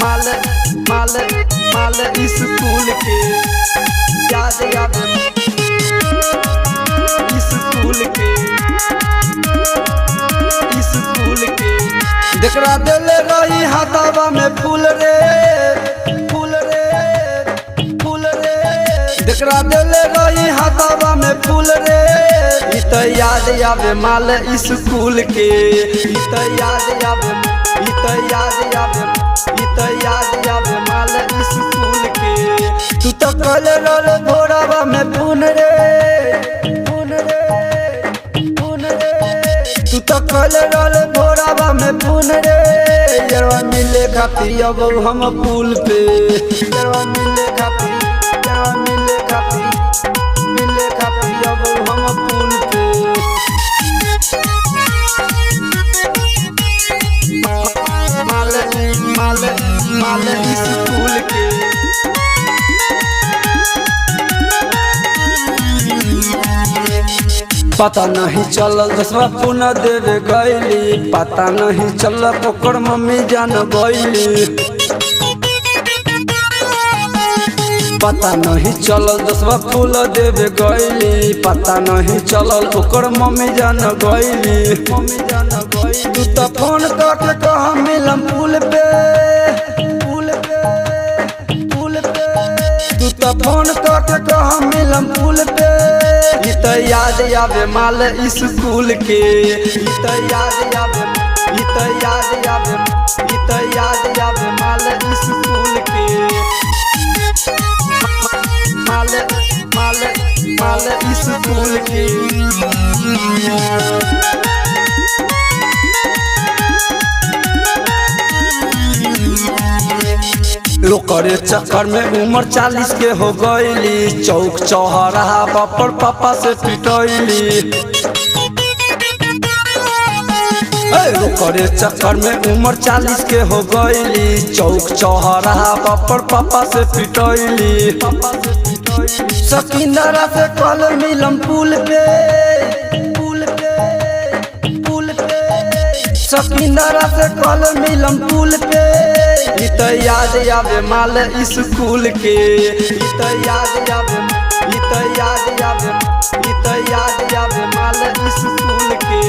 माल माल माल स्कूल के याद आवे स्कूल के देखरा देले रही हाथावा में फूल रे फूल रे फूल रे देखरा देले रही हाथावा में फूल रे इ त याद आवे माल स्कूल के इ त याद आवे इ त याद आवे इ त याद आवे माल स्कूल के तू तो कल रोल भोरावा में फूल रे फूल रे फूल रे तू तो कल रोल भोरावा में फूल रे यरवा मिले खाती अब हम पुल पे यरवा मिले खाती अब हम पुल पे माल माल माल स्कूल के पता नहीं चलल दसवा पुनः देवे गईली पता नहीं चलल ओकर मम्मी जान गईली पता नहीं चलल दसवा फूल देवे गईली पता नहीं चलल ओकर मम्मी जान गईली तू तो फोन करके कहा मिलम पुल पे पुल पे पुल पे तू तो फोन करके कहा मिलम पुल पे इ त याद आवे माल स्कूल के इ त याद आवे इ त याद आवे इ त याद आवे माल स्कूल के माल माल माल स्कूल के लोकरे चक्कर में उम्र 40 के हो गईली चौक चौराहा पर पापा से पिटैली लोकरे चक्कर में उम्र 40 के हो गईली चौक चौराहा पर पापा से पिटैली सकिंदरा से कल मिलम पुल पे पुल पे पुल पे सकिंदरा से कल मिलम पुल पे इ त याद आवे माल स्कूल के इ त याद आवे इ त याद आवे इ त याद आवे माल स्कूल के।